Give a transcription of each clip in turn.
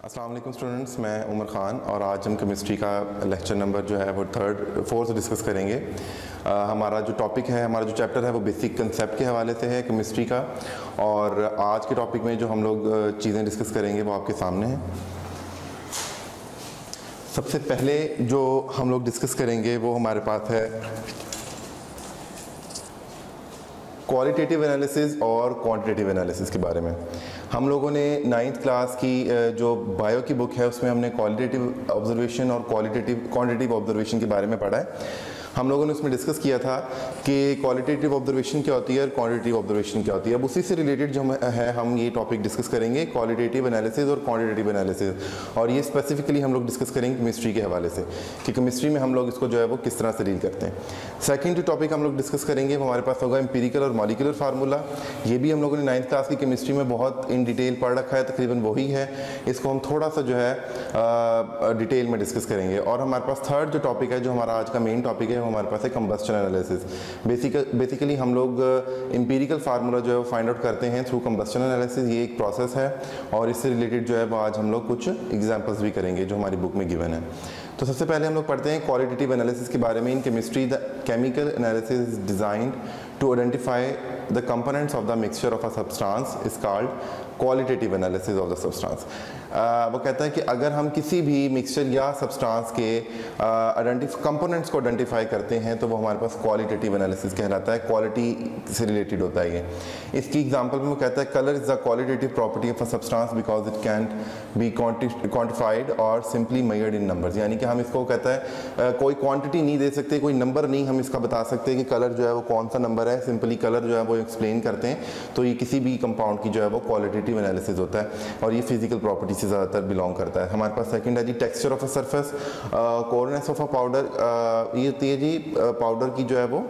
अस्सलाम वालेकुम स्टूडेंट्स, मैं उमर ख़ान और आज हम केमिस्ट्री का लेक्चर नंबर जो है वो फोर्थ डिस्कस करेंगे। हमारा जो टॉपिक है, हमारा जो चैप्टर है वो बेसिक कंसेप्ट के हवाले से है केमिस्ट्री का। और आज के टॉपिक में जो हम लोग चीज़ें डिस्कस करेंगे वो आपके सामने हैं। सबसे पहले जो हम लोग डिस्कस करेंगे वो हमारे पास है क्वालिटेटिव एनालिसिस और क्वांटिटेटिव एनालिसिस के बारे में। हम लोगों ने 9th क्लास की जो बायो की बुक है उसमें हमने क्वालिटेटिव ऑब्जर्वेशन और क्वांटिटेटिव ऑब्जर्वेशन के बारे में पढ़ा है। हम लोगों ने उसमें डिस्कस किया था कि क्वालिटेटिव ऑब्जर्वेशन क्या होती है और क्वांटिटेटिव ऑब्जर्वेशन क्या होती है। अब उसी से रिलेटेड जो है हम ये टॉपिक डिस्कस करेंगे, क्वालिटेटिव एनालिसिस और क्वांटिटेटिव एनालिसिस। और ये स्पेसिफिकली हम लोग डिस्कस करेंगे केमिस्ट्री के हवाले से कि केमिस्ट्री में हम लोग इसको जो है वो किस तरह से डील करते हैं। सेकेंड जो टॉपिक हम लोग डिस्कस करेंगे वो हमारे पास होगा एम्पिरिकल और मॉलिक्यूलर फार्मूला। ये भी हम लोगों ने 9th क्लास की केमिस्ट्री में बहुत इन डिटेल पढ़ रखा है, तकरीबन वही है। इसको हम थोड़ा सा जो है डिटेल में डिस्कस करेंगे। और हमारे पास थर्ड जो टॉपिक है, जो हमारा आज का मेन टॉपिक है, वो हमारे पास है कंबस्शन एनालिसिस। बेसिकली हम लोग एम्पिरिकल फार्मूला जो है वो फाइंड आउट करते हैं थ्रू कंबस्शन एनालिसिस। ये एक प्रोसेस है और इससे रिलेटेड जो है वो आज हम लोग कुछ एग्जांपल्स भी करेंगे जो हमारी बुक में गिवन है। तो सबसे पहले हम लोग पढ़ते हैं क्वालिटेटिव एनालिसिस के बारे में। In chemistry the chemical analysis is designed to identify the components of the mixture of a substance is called qualitative analysis of the substance. वो कहता है कि अगर हम किसी भी मिक्सचर या सब्सटेंस के कंपोनेंट्स को आइडेंटिफाई करते हैं तो वो हमारे पास क्वालिटेटिव एनालिसिस कहलाता है। क्वालिटी से रिलेटेड होता है ये। इसकी एग्जांपल में वो कहता है colour is the qualitative property of a substance because it can be quantified और सिंपली मेजर्ड इन नंबर्स। यानी कि हम इसको कहता है कोई क्वांटिटी नहीं दे सकते, कोई नंबर नहीं हम इसका बता सकते कि कलर जो है वो कौन सा नंबर है। सिंपली कलर जो है वो एक्सप्लेन करते हैं। तो ये किसी भी कंपाउंड की जो है वो क्वालिटेटिव एनालिसिस होता है और ये फिजिकल प्रॉपर्टी से ज़्यादातर बिलोंग करता है। हमारे पास सेकंड है जी texture of a surface, coarseness of a powder. ये होती है जी पाउडर की जो है वो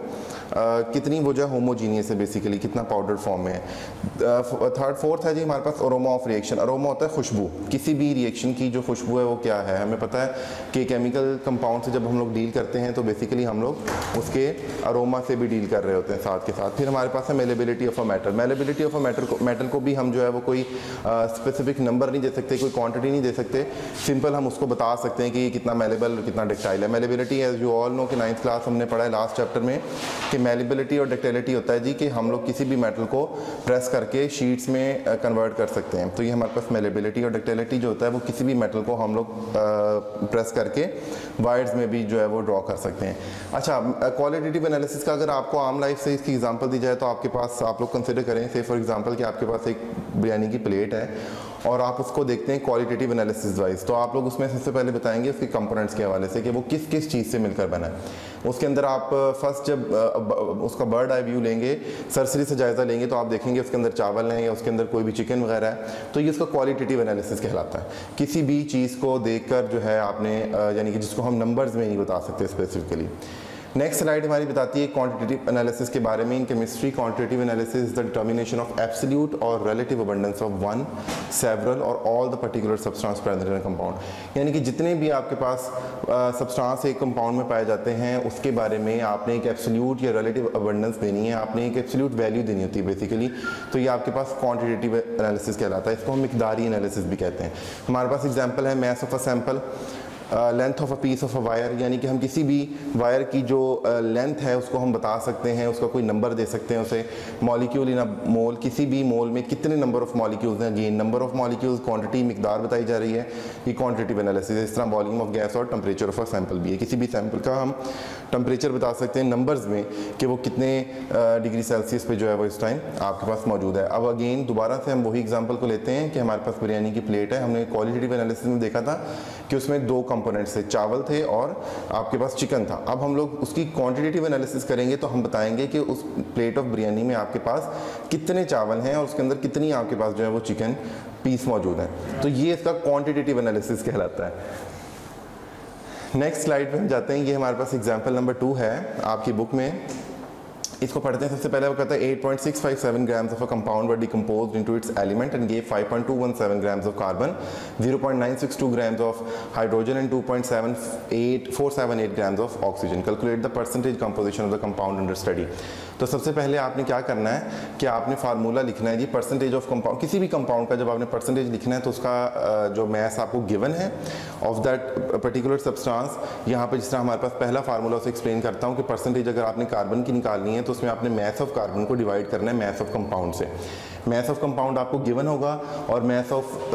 कितनी वो जो है होमोजीनियस है, बेसिकली कितना पाउडर फॉर्म में है। फोर्थ है जी हमारे पास अरोमा ऑफ रिएक्शन। अरोमा होता है खुशबू, किसी भी रिएक्शन की जो खुशबू है वो क्या है। हमें पता है कि केमिकल कंपाउंड से जब हम लोग डील करते हैं तो बेसिकली हम लोग उसके अरोमा से भी डील कर रहे होते हैं साथ के साथ। फिर हमारे पास है malleability of a metal. Malleability of a metal को भी हम जो है वो कोई स्पेसिफिक नंबर नहीं दे सकते, कोई क्वांटिटी नहीं दे सकते। सिंपल हम उसको बता सकते हैं कि कितना मेलेबल और कितना डक्टाइल है। Malleability as you all know कि 9th क्लास हमने पढ़ा है लास्ट चैप्टर में कि मेलेबिलिटी और डक्टिलिटी होता है जी कि हम लोग किसी भी मेटल को प्रेस करके शीट्स में कन्वर्ट कर सकते हैं। तो ये हमारे पास मेलेबिलिटी और डक्टिलिटी जो होता है वो किसी भी मेटल को हम लोग प्रेस करके वायर्स में भी जो है वो ड्रॉ कर सकते हैं। अच्छा, क्वालिटेटिव एनालिसिस का अगर आपको आम लाइफ से इसकी एग्जांपल दी जाए तो आपके पास आप लोग कंसिडर करें से फॉर एग्जांपल कि आपके पास एक बिरयानी की प्लेट है और आप उसको देखते हैं क्वालिटेटिव एनालिसिस वाइज। तो आप लोग उसमें सबसे पहले बताएंगे उसके कंपोनेंट्स के हवाले से कि वो किस किस चीज़ से मिलकर बना है। उसके अंदर आप फर्स्ट जब उसका बर्ड आई व्यू लेंगे, सरसरी से जायज़ा लेंगे तो आप देखेंगे उसके अंदर चावल हैं या उसके अंदर कोई भी चिकन वगैरह है। तो ये उसका क्वालिटेटिव एनालिसिस कहलाता है। किसी भी चीज़ को देखकर जो है आपने यानी कि जिसको हम नंबर्स में नहीं बता सकते स्पेसिफिकली। नेक्स्ट स्लाइड हमारी बताती है क्वांटिटेटिव एनालिसिस के बारे में। In chemistry quantitative analysis is the determination of absolute or relative abundance of one, several or all the particular substance present in a compound. यानी कि जितने भी आपके पास सब्सटेंस एक कंपाउंड में पाए जाते हैं उसके बारे में आपने एक एब्सोल्यूट या रिलेटिव अबंडेंस देनी है, आपने एक एब्सोल्यूट वैल्यू देनी होती है बेसिकली। तो ये आपके पास क्वांटिटेटिव एनालिसिस कहलाता है। इसको हम मिकदारी एनालिसिस भी कहते हैं। हमारे पास एग्जाम्पल है mass of a sample, length of a piece of a wire. यानी कि हम किसी भी वायर की जो लेंथ है उसको हम बता सकते हैं, उसका कोई नंबर दे सकते हैं उसे। मॉलिक्यूल इन अ मोल, किसी भी मोल में कितने नंबर ऑफ मॉलिक्यूल्स हैं। Again number of molecules, quantity, मिकदार बताई जा रही है। ये क्वांटिटेटिव एनालिसिस है। इस तरह वॉल्यूम ऑफ गैस और टेम्परेचर ऑफ अ सैंपल भी है। किसी भी सैंपल का हम टेम्परेचर बता सकते हैं नंबर्स में कि वो कितने डिग्री सेल्सियस पे जो है वो इस टाइम आपके पास मौजूद है। अब अगेन दोबारा से हम वही एग्जांपल को लेते हैं कि हमारे पास बिरयानी की प्लेट है। हमने क्वालिटेटिव एनालिसिस में देखा था कि उसमें दो कंपोनेंट्स थे, चावल थे और आपके पास चिकन था। अब हम लोग उसकी क्वांटिटेटिव एनालिसिस करेंगे तो हम बताएंगे कि उस प्लेट ऑफ बिरयानी में आपके पास कितने चावल हैं और उसके अंदर कितनी आपके पास जो है वो चिकन पीस मौजूद है। तो ये इसका क्वांटिटेटिव एनालिसिस कहलाता है। नेक्स्ट स्लाइड पे हम जाते हैं। ये हमारे पास एग्जाम्पल नंबर 2 है आपकी बुक में। इसको पढ़ते हैं। सबसे पहले वो कहता है 8.657 grams of a compound were decomposed into its element and gave 5.217 grams of carbon, 0.962 grams of hydrogen and 2.478 grams of oxygen. Calculate the percentage composition of the compound under study. तो सबसे पहले आपने क्या करना है कि आपने फार्मूला लिखना है जी परसेंटेज ऑफ कंपाउंड, किसी भी कंपाउंड का जब आपने परसेंटेज लिखना है तो उसका जो मैस आपको गिवन है ऑफ दैट पर्टिकुलर सब्सटेंस। यहाँ पे जिस तरह हमारे पास पहला फार्मूला उसे एक्सप्लेन करता हूँ कि परसेंटेज अगर आपने कार्बन की निकालनी है तो उसमें आपने मैस ऑफ कार्बन को डिवाइड करना है मैस ऑफ कंपाउंड से। मैस ऑफ कंपाउंड आपको गिवन होगा और मैस ऑफ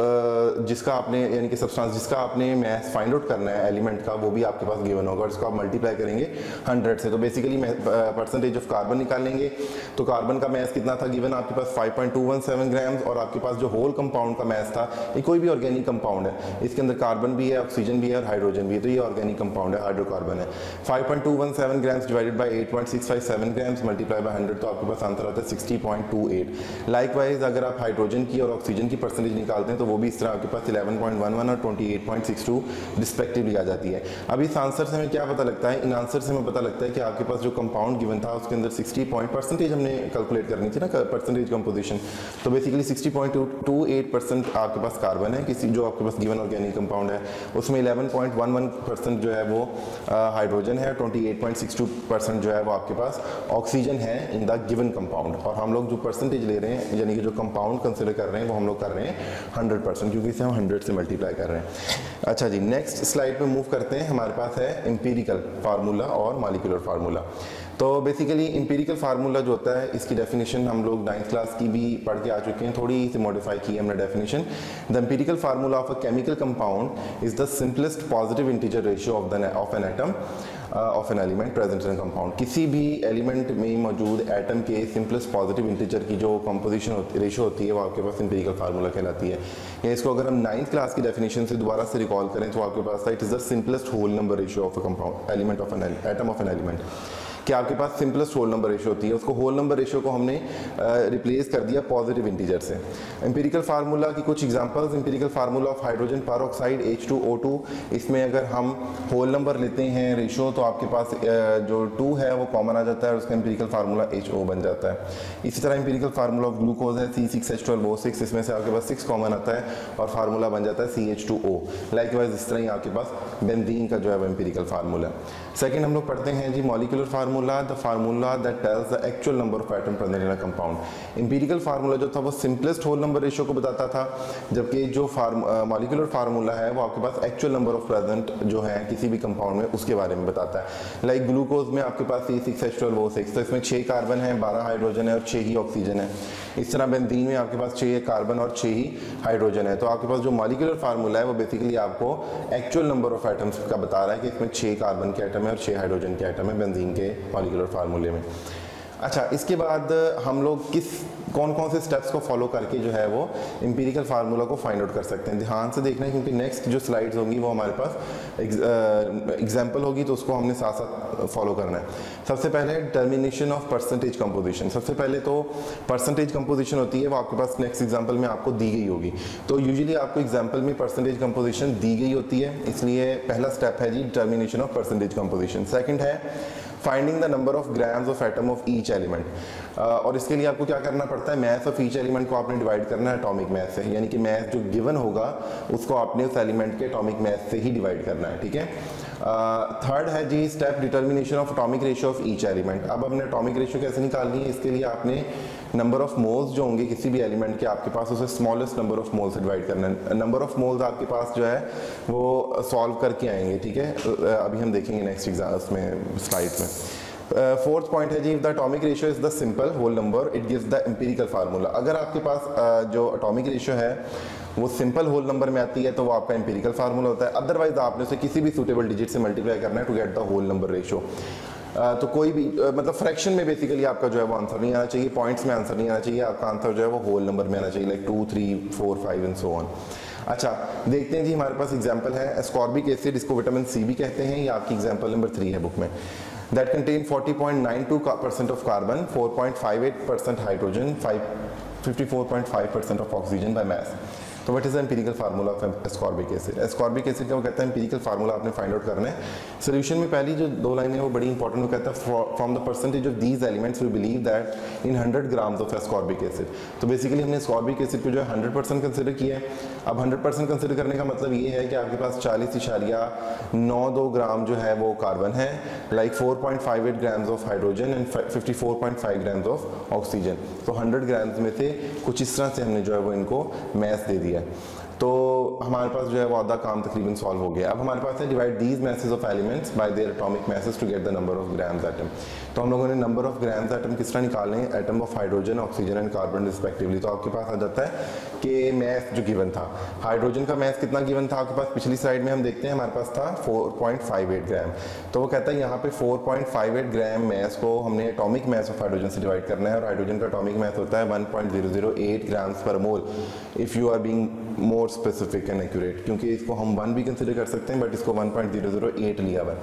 जिसका आपने यानी कि सब्सटेंस जिसका आपने मैस फाइंड आउट करना है एलिमेंट का वो भी आपके पास गिवन होगा और इसको आप मल्टीप्लाई करेंगे 100 से। तो बेसिकली परसेंटेज ऑफ कार्बन निकाल लेंगे तो कार्बन का मैस कितना था गिवन आपके पास 5.217 ग्राम्स और आपके पास जो होल कंपाउंड का मैस था, ये कोई भी ऑर्गेनिक कंपाउंड है, इसके अंदर कार्बन भी है, ऑक्सीजन भी है और हाइड्रोजन भी है, तो ये ऑर्गेनिक कंपाउंड है, हाइड्रोकार्बन है। 5.217 grams divided by 8.657 grams multiply by 100 तो आपके पास आंसर आता है 60.28। लाइकवाइज अगर आप हाइड्रोजन की और ऑक्सीजन की परसेंटेज निकालते हैं तो वो भी इस तरह आपके पास 11.11 और 28.62 रिस्पेक्टिवली आ जाती है। अब इस आंसर से हमें क्या पता लगता है, इन आंसर से हमें पता लगता है कि आपके पास जो कंपाउंड गिवन था उसके अंदर 60 परसेंटेज हमने कैलकुलेट करनी थी ना, परसेंटेज कंपोजिशन। तो बेसिकली 60.28% आपके पास कार्बन है, किसी जो आपके पास गिवन ऑर्गेनिक कंपाउंड है उसमें 11.11% जो है वो हाइड्रोजन है, 28.62% जो है वो आपके पास ऑक्सीजन है इन द गिवन कंपाउंड। और हम लोग जो परसेंटेज ले रहे हैं यानी कि जो कंपाउंड कंसिडर कर रहे हैं वो हम लोग कर रहे हैं 100% क्योंकि इसे हम 100 से मल्टीप्लाई कर रहे हैं। अच्छा जी, नेक्स्ट स्लाइड पे मूव करते हैं। हमारे पास है एम्पिरिकल फार्मूला और मॉलिक्यूलर फार्मूला। तो बेसिकली एम्पिरिकल फार्मूला जो होता है इसकी डेफिनेशन हम लोग 9th क्लास की भी पढ़ के आ चुके हैं, थोड़ी सी मॉडिफाई की हमने definition. The empirical formula of a chemical compound is the simplest positive integer ratio of an atom of an element present in compound. किसी भी एलिमेंट में मौजूद एटम के सिंपलेस्ट पॉजिटिव इंटीजर की जो कंपोजिशन रेशियो होती है वो आपके पास एम्पिरिकल फार्मूला कहलाती है। या इसको अगर हम 9th क्लास की डेफिनेशन से दोबारा से रिकॉल करें तो आपके पास it is the simplest whole number ratio of a compound element of an atom of an element. कि आपके पास सिंपलेस्ट होल नंबर रेशियो होती है, उसको होल नंबर रेशियो को हमने रिप्लेस कर दिया पॉजिटिव इंटीजर से। एम्पिरिकल फार्मूला की कुछ examples, empirical formula of hydrogen peroxide H2O2, इसमें अगर हम होल नंबर लेते हैं रेशियो तो आपके पास जो 2 है वो कॉमन आ जाता है और उसका एम्पिरिकल फार्मूला HO बन जाता है। इसी तरह एम्पिरिकल फार्मूला ऑफ ग्लूकोज है C6H12O6, इसमें से आपके पास 6 कॉमन आता है और फार्मूला बन जाता है CH2O। लाइकवाइज इस तरह ही आपके पास बेंजीन का जो है वो एम्पिरिकल फार्मूला। सेकंड हम लोग पढ़ते हैं जी molecular formula, the formula that tells the actual number of atom present in a compound. Empirical formula जो था वो सिंपलेस्ट होल नंबर रेशियो को बताता था, जबकि जो मॉलिक्यूलर फार्मूला है वो आपके पास एक्चुअल नंबर ऑफ प्रेजेंट जो है किसी भी कंपाउंड में उसके बारे में बताता है। लाइक ग्लूकोज में आपके पास C6H12O6, तो इसमें 6 कार्बन है, 12 हाइड्रोजन है और 6 ही ऑक्सीजन है। इस तरह बेंजीन में आपके पास 6 कार्बन और 6 ही हाइड्रोजन है। तो आपके पास जो मॉलिक्यूलर फार्मूला है वो बेसिकली आपको एक्चुअल नंबर ऑफ एटम्स का बता रहा है कि इसमें 6 कार्बन के एटम है और 6 हाइड्रोजन के एटम है बेंजीन के मॉलिक्यूलर फार्मूले में। अच्छा, इसके बाद हम लोग कौन कौन से स्टेप्स को फॉलो करके जो है वो एम्पिरिकल फार्मूला को फाइंड आउट कर सकते हैं, ध्यान से देखना है क्योंकि नेक्स्ट जो स्लाइड्स होंगी वो हमारे पास एग्जाम्पल होगी तो उसको हमने साथ साथ फॉलो करना है। सबसे पहले डिटर्मिनेशन ऑफ परसेंटेज कंपोजिशन। सबसे पहले तो परसेंटेज कंपोजिशन होती है वो आपके पास नेक्स्ट एग्जाम्पल में आपको दी गई होगी। तो यूजुअली आपको एग्जाम्पल में परसेंटेज कंपोजिशन दी गई होती है, इसलिए पहला स्टेप है जी determination of percentage composition. Second है finding the number of grams of atom of each element. और इसके लिए आपको क्या करना पड़ता है, मैथ ऑफ ईच एलिमेंट को आपने डिवाइड करना है एटॉमिक मैथ से, यानी कि मैथ जो गिवन होगा उसको आपने उस एलिमेंट के एटॉमिक मैथ से ही डिवाइड करना है, ठीक है। थर्ड है जी step determination of atomic ratio of each element. अब हमने एटॉमिक रेशियो कैसे निकालनी है, इसके लिए आपने नंबर ऑफ मोल्स जो होंगे किसी भी एलिमेंट के आपके पास उसे स्मॉलेस्ट नंबर ऑफ मोल्स से डिवाइड करना है। नंबर ऑफ मोल्स आपके पास जो है वो सॉल्व करके आएंगे, ठीक है, अभी हम देखेंगे नेक्स्ट एग्जाम में स्लाइड में। फोर्थ पॉइंट है जी if the atomic ratio is the simple whole number it gives the empirical formula. अगर आपके पास जो एटॉमिक रेशियो है वो सिंपल होल नंबर में आती है तो वो आपका एम्पिरिकल फार्मूला होता है। अदरवाइज आपने उसे किसी भी सूटेबल डिजिट से मल्टीप्लाई करना है to get the whole number ratio. तो कोई भी मतलब फ्रैक्शन में बेसिकली आपका जो है वो आंसर नहीं आना चाहिए, पॉइंट्स में आंसर नहीं आना चाहिए, आपका आंसर जो है वो होल नंबर में आना चाहिए, लाइक 2, 3, 4, 5 एंड सो ऑन। अच्छा, देखते हैं जी हमारे पास एग्जांपल है एस्कॉर्बिक एसिड, इसको विटामिन सी भी कहते हैं, ये आपकी एग्जांपल नंबर 3 है बुक में। That contain 40.92% of carbon, 4.58% hydrogen, 54.5% of oxygen by mass. तो what is the empirical formula of ascorbic acid? Ascorbic acid का वो कहता है एम्पिरिकल फार्मूला आपने फाइंड आउट करना है। सोल्यूशन में पहली जो 2 लाइनें वो बड़ी इंपॉर्टेंट, वो कहता है from the percentage of these elements we believe that in 100 grams of ascorbic acid. तो बेसिकली हमने एस्कॉर्बिक एसिड को जो है 100% कंसिडर किया है। अब 100% कंसिडर करने का मतलब ये है कि आपके पास 40.92 ग्राम जो है वो कार्बन है, like 4.58 grams of hydrogen and 54.5 grams of oxygen. तो 100 ग्राम्स में से कुछ इस तरह से हमने जो है वो इनको मैस दे दिया है। तो हमारे पास जो है वो आधा काम तकरीबन सॉल्व हो गया। अब हमारे पास है divide these masses of elements by their atomic masses to get the number of grams atom. तो हम लोगों ने नंबर ऑफ ग्राम्स एटम किस तरह निकालने हैं, atom of hydrogen, oxygen and carbon respectively. तो आपके पास आ जाता है कि मैस जो गिवन था, हाइड्रोजन का मैस कितना गिवन था आपके पास, पिछली स्लाइड में हम देखते हैं हमारे पास था 4.58 ग्राम। तो वो कहता है यहाँ पे 4.58 ग्राम मैस को हमने एटॉमिक मैस ऑफ हाइड्रोजन से डिवाइड करना है, और हाइड्रोजन का एटॉमिक मैस होता है 1.008 ग्राम्स पर mole if you are being more specific and accurate, क्योंकि इसको हम 1 भी कंसिडर कर सकते हैं बट इसको 1.008 लिया हुआ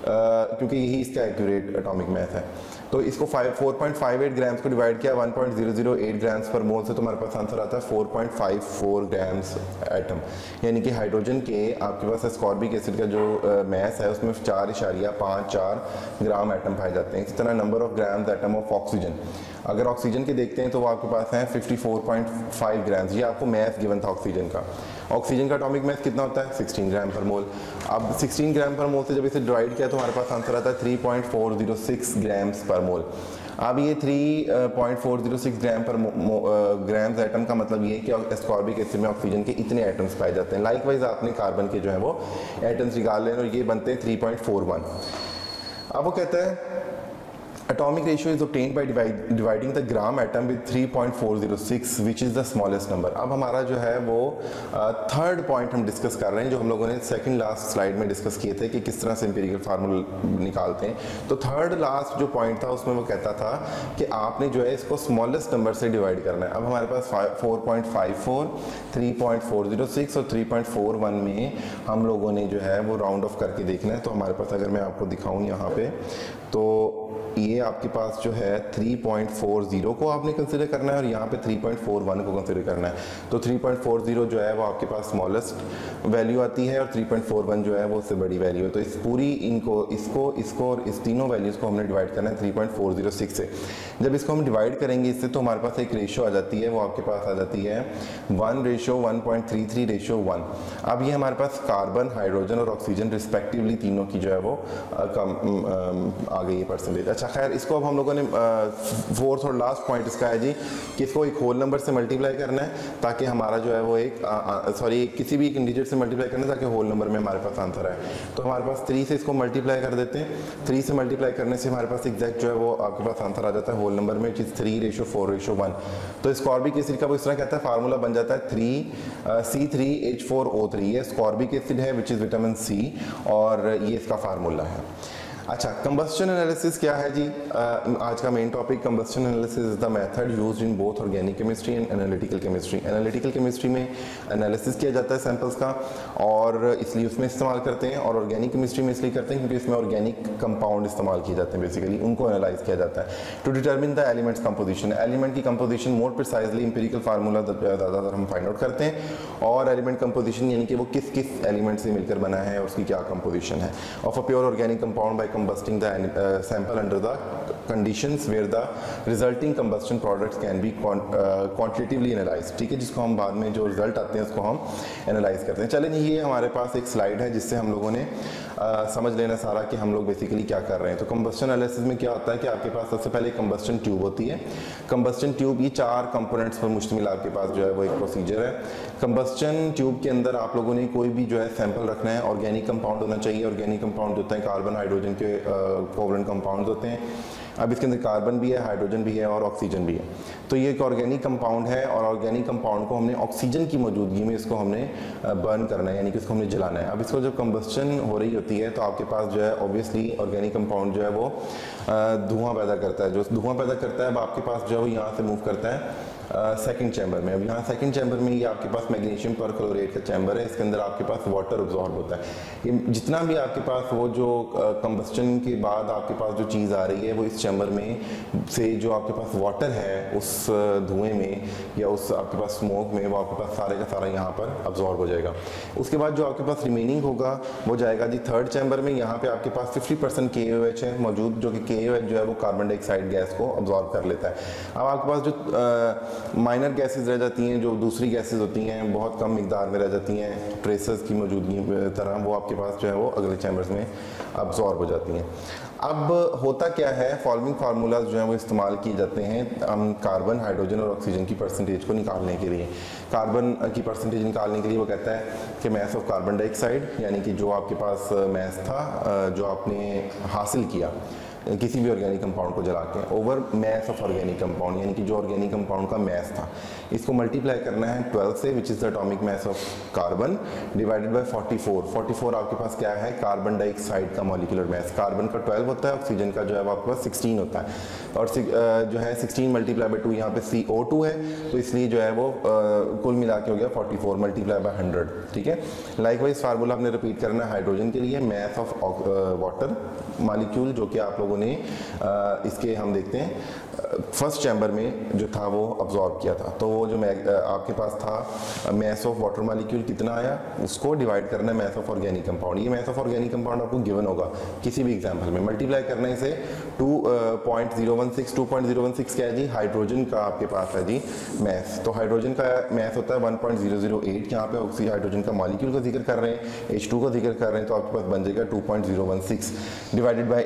क्योंकि यही इसका एक्यूरेट एटॉमिक मैथ है। तो इसको 4.58 ग्राम्स को डिवाइड किया 1.008 ग्राम्स पर मोल से, तो हमारे पास आंसर आता है 4.54 ग्राम्स एटम। यानी कि हाइड्रोजन के आपके पास एस्कॉर्बिक एसिड का जो मैस है उसमें 4.54 ग्राम एटम पाए जाते हैं। इसी तरह number of grams atom of oxygen, अगर ऑक्सीजन के देखते हैं तो वो आपके पास है 54.5 ग्राम्स। ये आपको मैथ गिवन था ऑक्सीजन का। ऑक्सीजन का एटॉमिक मैथ कितना होता है 16 ग्राम पर मोल। अब 16 ग्राम पर मोल से जब इसे डिवाइड किया तो हमारे पास आंसर आता है 3.406 ग्राम्स पर मोल। अब ये 3.406 ग्राम पर ग्राम्स एटम का मतलब ये है कि एस्कॉर्बिक एसिड में ऑक्सीजन के इतने एटम्स पाए जाते हैं। लाइकवाइज आपने कार्बन के जो है वो एटम्स निकाल लें और ये बनते हैं 3.41। अब वो कहता है atomic ratio is obtained by dividing the gram atom with 3.406 which is the smallest number। अब हमारा जो है वो थर्ड पॉइंट हम डिस्कस कर रहे हैं जो हम लोगों ने सेकंड लास्ट स्लाइड में डिस्कस किए थे कि किस तरह से एम्पिरिकल फार्मूला निकालते हैं। तो थर्ड लास्ट जो पॉइंट था उसमें वो कहता था कि आपने जो है इसको स्मॉलेस्ट नंबर से डिवाइड करना है। अब हमारे पास 4.54, 3.406 और 3.41 में हम लोगों ने जो है वो राउंड ऑफ करके देखना है। तो हमारे पास अगर मैं आपको दिखाऊं यहाँ पे, तो ये आपके पास जो है 3.40 को आपने कंसिडर करना है और यहाँ पे 3.41 को कंसिडर करना है। तो 3.40 जो है वो आपके पास स्मॉलेस्ट वैल्यू आती है और 3.41 जो है वो उससे बड़ी वैल्यू है। तो इस पूरी इसको और इस तीनों वैल्यूज़ को हमने डिवाइड करना है 3.406 से। जब इसको हम डिवाइड करेंगे इससे तो हमारे पास एक रेशो आ जाती है, वो आपके पास आ जाती है 1:1.33:1। अब ये हमारे पास कार्बन, हाइड्रोजन और ऑक्सीजन रिस्पेक्टिवली तीनों की जो है वो आ गई है परसेंटेज। अच्छा खैर, इसको अब हम लोगों ने फोर्थ और लास्ट पॉइंट इसका है जी कि इसको एक होल नंबर से मल्टीप्लाई करना है ताकि हमारा जो है वो किसी भी एक इंटीजर से मल्टीप्लाई करना है ताकि होल नंबर में हमारे पास आंसर आए। तो हमारे पास 3 से इसको मल्टीप्लाई कर देते हैं। 3 से मल्टीप्लाई करने से हमारे पास एग्जैक्ट जो है वो आपके पास आंसर आ जाता है होल नंबर में, 3:4:1। तो स्कॉर्बिक एसिड का वो इस तरह कहता है फार्मूला बन जाता है 3C3H4O3। ये स्कॉर्बिक एसिड है विच इज़ विटामिन सी और ये इसका फार्मूला है। अच्छा, कंबस्शन एनालिसिस क्या है जी? आज का main topic combustion analysis is the method used in both organic chemistry and analytical chemistry. Analytical chemistry में एनालिसिस किया जाता है सैंपल्स का और इसलिए उसमें इस्तेमाल करते हैं, और ऑर्गेनिक केमिस्ट्री में इसलिए करते हैं क्योंकि इसमें ऑर्गेनिक कंपाउंड इस्तेमाल किए जाते हैं, बेसिकली उनको एनालाइज किया जाता है to determine the elements composition. Element की composition more precisely empirical formula ज़्यादातर हम फाइंड आउट करते हैं, और एलिमेंट कंपोजिशन यानी कि वो किस किस एलिमेंट से मिलकर बना है और उसकी क्या कंपोजिशन है। Of a pure organic compound bye combusting the sample under the conditions where the resulting combustion products can be quantitatively analyzed। ठीक है, जिसको हम बाद में जो रिजल्ट आते हैं उसको हम एनालाइज करते हैं। चलें, ये हमारे पास एक स्लाइड है जिससे हम लोगों ने समझ लेना सारा कि हम लोग बेसिकली क्या कर रहे हैं। तो कंबस्शन एनालिसिस में क्या होता है कि आपके पास सबसे पहले कंबस्शन ट्यूब होती है। कंबस्शन ट्यूब ये 4 कंपोनेंट्स पर मुश्तमिल आपके पास जो है वो एक प्रोसीजर है। कंबस्शन ट्यूब के अंदर आप लोगों ने कोई भी जो है सैंपल रखना है, ऑर्गेनिक कंपाउंड होना चाहिए। ऑर्गेनिक कंपाउंड होता है कार्बन, हाइड्रोजन के कोवलेंट कंपाउंड्स होते हैं। अब इसके अंदर कार्बन भी है, हाइड्रोजन भी है और ऑक्सीजन भी है। तो ये एक ऑर्गेनिक कंपाउंड है और ऑर्गेनिक कंपाउंड को हमने ऑक्सीजन की मौजूदगी में इसको हमने बर्न करना है, यानी कि इसको हमने जलाना है। अब इसको जब कंबस्शन हो रही होती है तो आपके पास जो है ऑब्वियसली ऑर्गेनिक कंपाउंड जो है वो धुआं पैदा करता है। जो धुआं पैदा करता है अब आपके पास जो है वो यहाँ से मूव करता है सेकंड चैम्बर में। अब यहाँ सेकंड चैम्बर में ये आपके पास मैग्नीशियम परक्लोरेट का चैम्बर है, इसके अंदर आपके पास वाटर अब्जॉर्ब होता है। ये जितना भी आपके पास वो जो कंबस्टन के बाद आपके पास जो चीज़ आ रही है वो इस चैम्बर में से जो आपके पास वाटर है उस धुएं में या उस आपके पास स्मोक में वो आपके पास सारे का सारा यहाँ पर अब्जॉर्ब हो जाएगा। उसके बाद जो आपके पास रिमेनिंग होगा वो जाएगा जी थर्ड चैम्बर में। यहाँ पे आपके पास 50% KOH है मौजूद, जो कि KOH जो है वो कार्बन डाइऑक्साइड गैस को अब्जॉर्ब कर लेता है। अब आपके पास जो माइनर गैसेज रह जाती हैं, जो दूसरी गैसेज होती हैं बहुत कम मिकदार में रह जाती हैं ट्रेसेस की मौजूदगी तरह, वो आपके पास जो है वो अगले चैम्बर्स में अब्जॉर्ब हो जाती हैं। अब होता क्या है, फॉलोइंग फार्मूलाज जो हैं वो इस्तेमाल किए जाते हैं हम कार्बन, हाइड्रोजन और ऑक्सीजन की परसेंटेज को निकालने के लिए। कार्बन की परसेंटेज निकालने के लिए वो कहता है कि मैस ऑफ कार्बन डाइऑक्साइड, यानी कि जो आपके पास मैस था जो आपने हासिल किया किसी भी ऑर्गेनिक कंपाउंड को जला के, over mass of organic compound, यानी कि जो ऑर्गेनिक कंपाउंड का मैस था इसको मल्टीप्लाई करना है 12 से, which is the atomic mass of carbon, divided by 44। 44 आपके पास क्या है, कार्बन डाइऑक्साइड का मॉलिक्यूलर मैस। कार्बन का 12 होता है, ऑक्सीजन का जो है वो आपके पास 16 होता है, और जो है 16 मल्टीप्लाई बाई 2 यहाँ पे CO2 है, तो इसलिए जो है वो कुल मिला के हो गया 44 मल्टीप्लाई बाई 100। ठीक है, लाइकवाइज फार्मूला आपने रिपीट करना है हाइड्रोजन के लिए, मैस ऑफ वाटर मॉलिक्यूल, जो कि आप लोगों ने इसके हम देखते हैं फर्स्ट चैम्बर में जो था वो अब्जॉर्ब किया था। तो वो जो आपके पास था मैस ऑफ वाटर मॉलिक्यूल कितना आया, उसको डिवाइड करना है मैस ऑफ ऑर्गेनिक कंपाउंड। ये मैस ऑफ ऑर्गेनिक कंपाउंड आपको गिवन होगा किसी भी एग्जाम्पल में, मल्टीप्लाई करना है इसे 2.016। 2.016 क्या है जी, हाइड्रोजन का आपके पास है जी मैस। तो हाइड्रोजन का मैस होता है 1.008। यहाँ पे हाइड्रोजन का मॉलिक्यूल का जिक्र कर रहे हैं, H2 का जिक्र कर रहे हैं, तो आपके पास बन जाएगा 2.016 डिवाइडेड बाई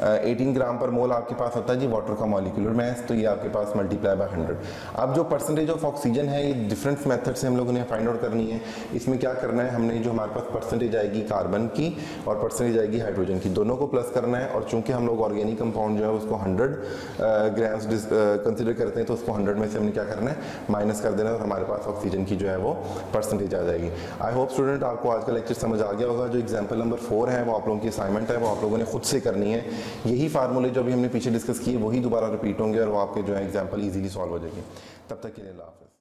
18 ग्राम पर मोल आपके पास होता है जी वाटर का मॉलिक्यूलर मैस। तो ये आपके पास मल्टीप्लाई बाय 100। अब जो परसेंटेज ऑफ ऑक्सीजन है ये डिफरेंट मेथड से हम लोगों ने फाइंड आउट करनी है। इसमें क्या करना है, हमने जो हमारे पास परसेंटेज आएगी कार्बन की और परसेंटेज आएगी हाइड्रोजन की, दोनों को प्लस करना है। और चूंकि हम लोग ऑर्गेनिक कंपाउंड जो है उसको 100 ग्राम्स कंसिडर करते हैं, तो उसको 100 में से हमने क्या करना है, माइनस कर देना है, और हमारे पास ऑक्सीजन की जो है वो परसेंटेज आ जाएगी। आई होप स्टूडेंट आपको आज का लेक्चर समझ आ गया होगा। जो एग्जाम्पल नंबर 4 है वो आप लोगों की असाइनमेंट है, वो आप लोगों ने खुद से करनी है। यही फार्मूले जो अभी हमने पीछे डिस्कस किए वही दोबारा रिपीट होंगे और वो आपके जो है एग्जाम्पल इजीली सॉल्व हो जाएंगे। तब तक के लिए अल्लाह हाफ़िज़।